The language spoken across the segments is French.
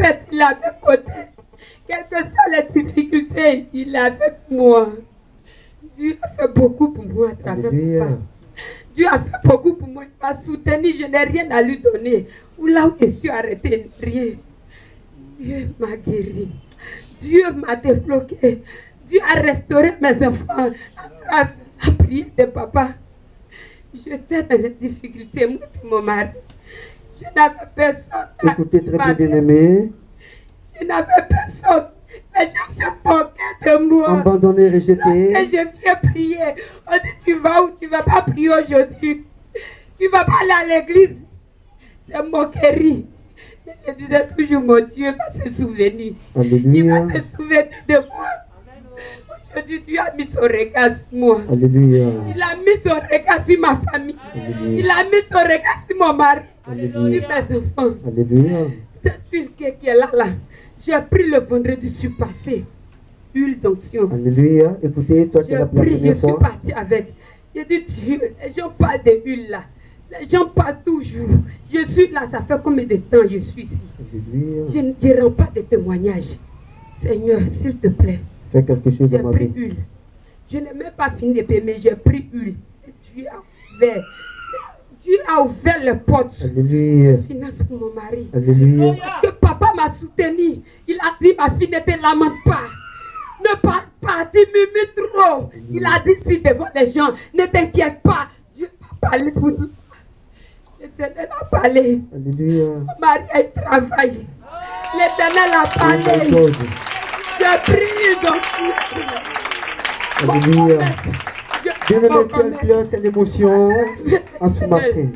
tempête, il est à mes côtés. Quelles que soient les difficultés, il est avec moi. Dieu a fait beaucoup pour moi à travers papa. Dieu a fait beaucoup pour moi. Il m'a soutenu, je n'ai rien à lui donner. Ou là où je suis arrêté, rien. Dieu m'a guéri. Dieu m'a débloqué. Dieu a restauré mes enfants à prière de papa. J'étais dans les difficultés, moi et mon mari. Je n'avais personne. Écoutez très bien, bien-aimé. Je n'avais personne. Les gens se moquaient de moi. Abandonné, rejeté. Lorsque je viens prier, on dit tu vas où? Tu ne vas pas prier aujourd'hui. Tu ne vas pas aller à l'église. C'est moquerie. Mais je disais toujours, mon Dieu va se souvenir. Alléluia. Il va se souvenir de moi. Aujourd'hui, Dieu a mis son regard sur moi. Alléluia. Il a mis son regard sur ma famille. Alléluia. Il a mis son regard sur mon mari. Alléluia. Sur mes enfants. Alléluia. Cette huile qui est là, j'ai pris le vendredi surpassé. Huile d'onction. Alléluia. Écoutez, toi qui es la première Je suis fois. partie avec. J'ai dit, Dieu, les gens parlent de huile là. Les gens parlent toujours. Je suis là, ça fait combien de temps je suis ici? Alléluia. Je ne rends pas de témoignages. Seigneur, s'il te plaît. Fais quelque chose J'ai dans ma pris vie. huile. Je n'ai même pas fini de payer, mais j'ai pris huile. Et Dieu a ouvert les portes. Alléluia. Finance pour mon mari. Alléluia. Parce que papa m'a soutenu. Il a dit, ma fille, ne te lamente pas. Ne parle pas, tu murmures trop. Il a dit, si devant les gens, ne t'inquiète pas. Dieu va parler pour nous. L'Éternel a parlé. Alléluia. Mon mari a travaillé. L'Éternel a parlé. J'ai pris donc. Alléluia. Bien-aimé, c'est un cœur, c'est l'émotion en ce matin.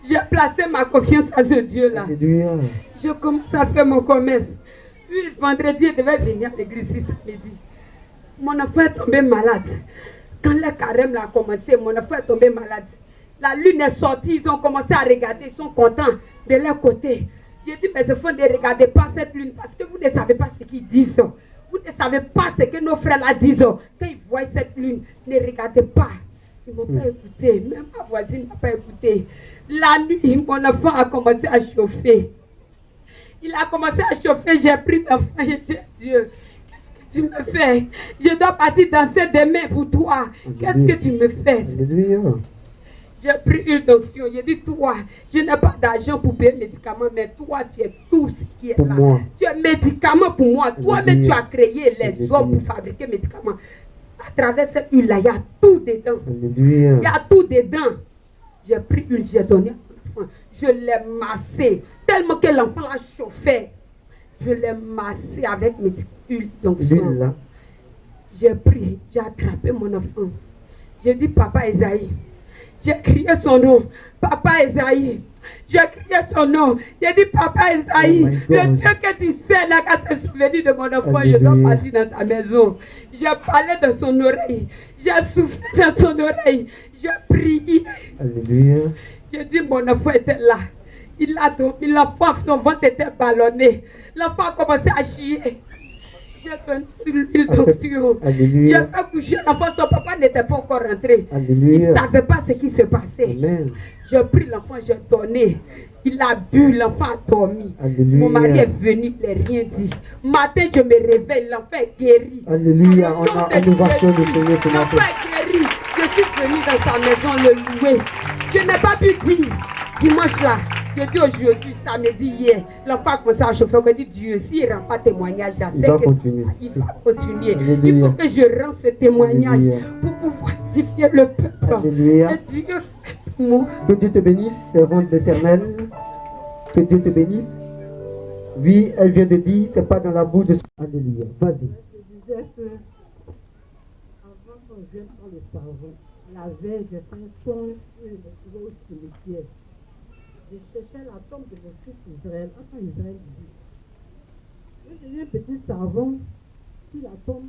J'ai placé ma confiance à ce Dieu-là. Alléluia. Je commence à faire mon commerce. Puis le vendredi, je devais venir à l'église ce samedi. Mon enfant est tombé malade. Quand le carême a commencé, mon enfant est tombé malade. La lune est sortie, ils ont commencé à regarder, ils sont contents de leur côté. J'ai dit, mes enfants, ne regardez pas cette lune parce que vous ne savez pas ce qu'ils disent. Vous ne savez pas ce que nos frères là disent. Quand ils voient cette lune, ne regardez pas. Ils ne m'ont pas écouté. Même ma voisine n'a pas écouté. La nuit, mon enfant a commencé à chauffer. Il a commencé à chauffer. J'ai pris l'enfant. J'ai dit, Dieu, qu'est-ce que tu me fais? Je dois partir danser demain pour toi. Qu'est-ce que tu me fais? Alléluia. J'ai pris une d'onction. J'ai dit, toi, je n'ai pas d'argent pour payer médicaments, mais toi, tu es tout ce qui est Pour là. moi. Tu es médicament pour moi. Toi-même, tu as créé les Alléluia. hommes pour fabriquer médicaments. À travers cette huile-là, il y a tout dedans. Alléluia. Il y a tout dedans. J'ai pris une, j'ai donné à mon enfant. Je l'ai massé. Tellement que l'enfant l'a chauffé. Je l'ai massé avec mes huiles d'onction. L'huile là. J'ai pris, j'ai attrapé mon enfant. J'ai dit, Papa Esaïe. J'ai crié son nom. Papa Esaïe. J'ai crié son nom. J'ai dit, Papa Esaïe, Oh le Dieu que tu sais, là, qu'à se souvenir de mon enfant, je dois partir dans ta maison. J'ai parlé de son oreille. J'ai soufflé dans son oreille. J'ai prié. Alléluia. J'ai dit, mon enfant était là. Il a dormi. L'enfant, son ventre était ballonné. L'enfant a commencé à chier. J'ai donné sur l'huile d'onction. J'ai fait coucher l'enfant. Son papa n'était pas encore rentré. Alléluia. Il ne savait pas ce qui se passait. Amen. J'ai pris l'enfant, j'ai donné. Il a bu, l'enfant a dormi. Alléluia. Mon mari est venu, il n'a rien dit. Matin, je me réveille, l'enfant est guéri. Alléluia. On a innovation de Seigneur ce L'enfant matin. est guéri. Je suis venu dans sa maison le louer. Je n'ai pas pu dire dimanche là. Je dis aujourd'hui, samedi, hier, l'enfant a commencé à chauffer. Je dis Dieu, s'il ne rend pas témoignage, Il va continuer. Il va continuer. Alléluia. Il faut que je rende ce témoignage Alléluia. pour pouvoir édifier le peuple. Alléluia. Et Dieu fait pour moi. Que Dieu te bénisse, servante de l'Éternel. Que Dieu te bénisse. Oui, elle vient de dire, c'est pas dans la bouche de son... Alléluia. Vas-y. Je disais que avant qu'on vienne pour le savon, la veille, j'ai fait un songe où je me trouvais au cimetière. Je cherchais la tombe de mon fils Israël. Enfin, Israël dit. J'ai eu un petit savon sur la tombe.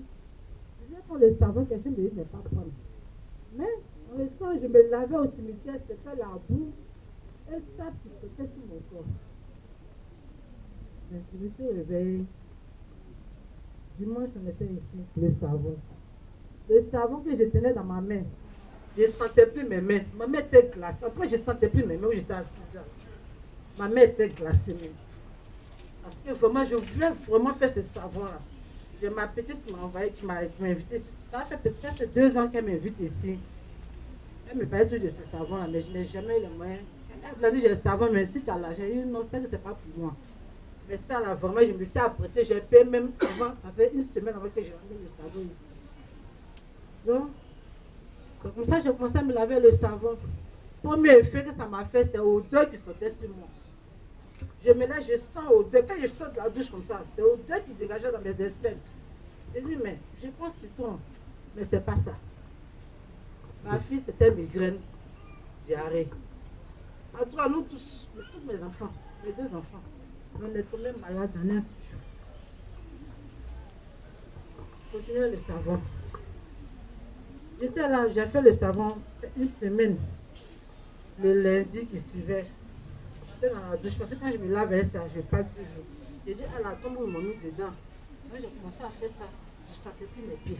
Je viens pour le savon, quelqu'un me dit, je ne vais pas prendre. Mais dans le songe, je me lavais au cimetière, c'était la boue. Et ça, c'était sur mon corps. Mais je me suis réveillée. Dimanche, on était ici, le savon. Le savon que je tenais dans ma main, je ne sentais plus mes mains. Ma main était glacée. Après, je ne sentais plus mes mains où j'étais assise là. Ma main était glacée même. Parce que vraiment, je voulais vraiment faire ce savon-là. J'ai ma petite qui m'a envoyé, qui m'a invité. Ça fait peut-être 2 ans qu'elle m'invite ici. Elle me parlait toujours de ce savon-là, mais je n'ai jamais eu le moyen. Elle m'a dit, j'ai le savon, mais si tu as l'argent, j'ai dit, non, ça, c'est pas pour moi. Mais ça, là, vraiment, je me suis apprêtée. J'ai payé même avant, ça fait 1 semaine avant que j'ai ramené le savon ici. Donc, c'est comme ça que j'ai commencé à me laver le savon. Le premier effet que ça m'a fait, c'est l'odeur qui sortait sur moi. Je me lève, je sens l'odeur. Quand je sors de la douche comme ça, c'est l'odeur qui dégageait dans mes aisselles. Je dis, mais je pense sur toi. Mais c'est pas ça. Ma fille, c'était migraine, diarrhée. À toi, nous tous mes enfants, mes 2 enfants, on est tombés malades en un jour. Continuez le savon. J'étais là, j'ai fait le savon 1 semaine. Le lundi qui suivait, j'étais dans la douche parce que quand je me lave avec ça, je parle toujours. J'ai dit, ah là, comme ils m'ont mis dedans. Moi, j'ai commencé à faire ça, je ne sentais plus mes pieds.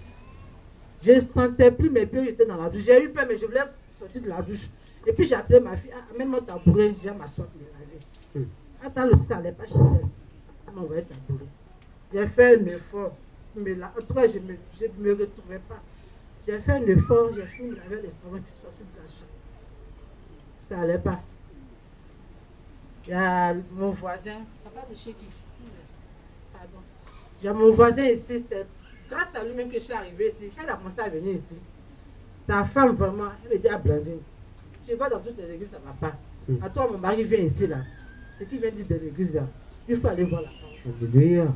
Je ne sentais plus mes pieds, j'étais dans la douche. J'ai eu peur, mais je voulais sortir de la douche. Et puis j'ai appelé ma fille, amène mon tabouret, j'ai m'asseoir pour me laver. Attends, le ça n'allait pas chez elle. Elle m'a envoyé le tabouret. J'ai fait un effort. En tout cas, je ne me retrouvais pas. J'ai fait un effort, j'ai fini de laver les savons qui sont sortis de la chambre. Ça n'allait pas. Il y a mon voisin, papa de chez qui? Pardon. J'ai mon voisin ici, c'est grâce à lui-même que je suis arrivée ici. Quand il a commencé à venir ici, sa femme vraiment, elle me dit, ah Blandine, tu vas dans toutes les églises, ça ne va pas. À toi, mon mari vient ici là. Ce qu'il vient dire de l'église là, il faut aller voir la femme. Alléluia.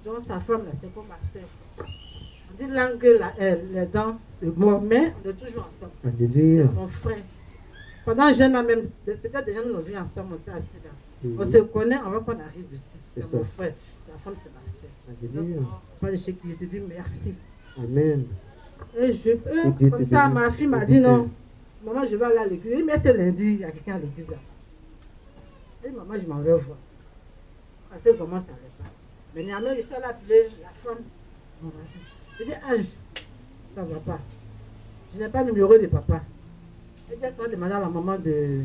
Donc sa femme là, c'est comme ma soeur. On dit langue, les dents, c'est mort, mais on est toujours ensemble. Alléluia. C'est mon frère. Pendant jeune an même, peut-être des gens nous ont vu ensemble, on était assis là. On se connaît avant qu'on arrive ici. C'est mon frère. Sa femme, c'est ma soeur. Alléluia. Pas de chez qui, je te dis merci. Amen. Et comme ça, ma fille m'a dit non. Maman, je vais aller à l'église. Mais c'est lundi, il y a quelqu'un à l'église là. Et maman, je m'en vais voir. Parce que vraiment, ça n'allait pas. Mais néanmoins, je suis allée appeler la femme. Mon voisin. Je dis, Ange, ça ne va pas. Je n'ai pas le numéro de papa. Elle dit, ça va demander à la maman de...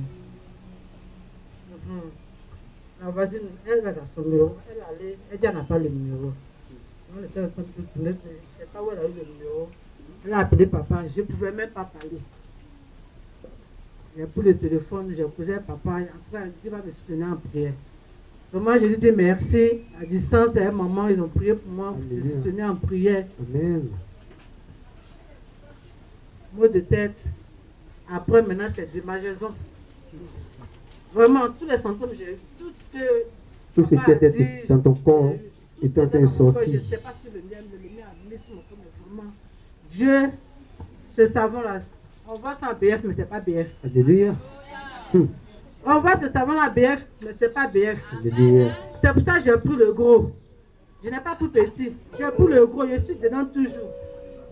La voisine, elle a son numéro. Elle allait, elle dit, elle n'a pas le numéro. On était en train de tourner, je ne sais pas où elle a eu le numéro. Elle a appelé papa, je ne pouvais même pas parler. J'ai pris le téléphone, j'ai posé à papa, après il va me soutenir en prière. Donc moi je lui dis merci, à distance, à un moment, ils ont prié pour moi, pour me soutenir en prière. Amen. Mot de tête. Après maintenant c'est démangeaison. Vraiment, tous les symptômes, j'ai tout ce que... Tout ce qui était dans ton corps est en train de sortir. Je ne sais pas ce que le mien a mis sur mon corps, mais vraiment, Dieu, ce savon-là, on voit ça en BF, mais ce n'est pas BF. Alléluia. On voit ce savon-là BF, mais ce n'est pas BF. Alléluia. C'est pour ça que j'ai pris le gros. Je n'ai pas pris petit. J'ai pris le gros, je suis dedans toujours.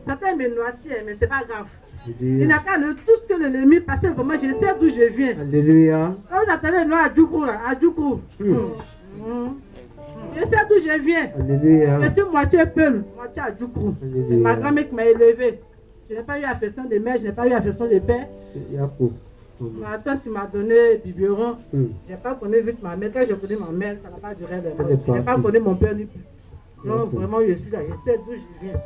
Certains me noisissent, mais ce n'est pas grave. Alléluia. Il n'a qu'à tout ce que l'ennemi passe, vraiment, je sais d'où je viens. Alléluia. Quand vous attendez le nom à Djoukou, là, à Djoukou. Je sais d'où je viens. Alléluia. Je suis moitié Peul, moitié à Djoukou. C'est ma grand-mère qui m'a élevé. Je n'ai pas eu affection de mère, je n'ai pas eu affection de père. Ma tante qui m'a donné biberon, je n'ai pas connu vite ma mère. Quand j'ai connu ma mère, ça n'a pas duré longtemps. Je n'ai pas connu mon père ni plus. Donc vraiment, je suis là, je sais d'où je viens.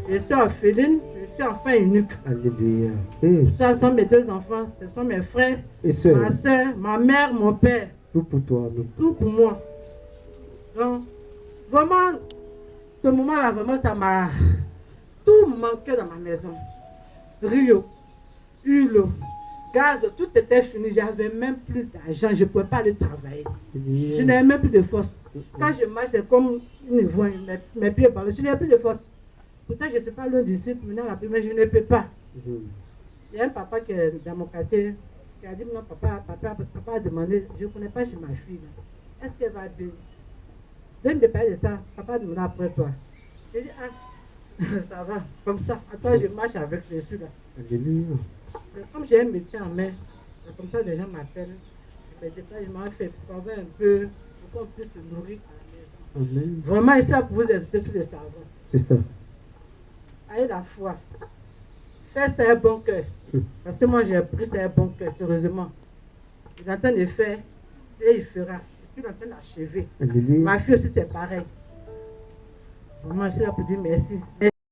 Je suis orpheline, je suis enfant unique. Alléluia. Ce sont mes 2 enfants, ce sont mes frères, et soeur, ma soeur, ma mère, mon père. Tout pour toi. Tout pour moi. Donc, vraiment, ce moment-là, vraiment, ça m'a... Tout manquait dans ma maison. Rio, huile, gaz, tout était fini. J'avais même plus d'argent. Je ne pouvais pas aller travailler. Je n'avais même plus de force. Quand je marche, c'est comme une ivrogne. Mes pieds parlent. Je n'avais plus de force. Pourtant, je ne suis pas loin d'ici. Pour venir à la primaire, je ne peux pas. Il y a un papa qui est dans mon quartier qui a dit, non, papa a demandé, je ne connais pas chez ma fille. Est-ce qu'elle va bien? De me parler de ça, papa a demandé après toi. J'ai dit, ah, ça va, comme ça. Attends, je marche avec les sous là. Alléluia. Comme j'ai un métier en main, comme ça les gens m'appellent. Je me déplace, je m'en fais pour avoir un peu, pour qu'on puisse se nourrir à la maison. Amen. Vraiment, ici, pour vous expliquer sur le savon. C'est ça. Ayez la foi. Faire, c'est un bon cœur. Parce que moi, j'ai pris, c'est un bon cœur, sérieusement. Il est en train de faire et il fera. Et plus en train d'achever. Alléluia. Ma fille aussi, c'est pareil. Maman, je suis là pour dire merci.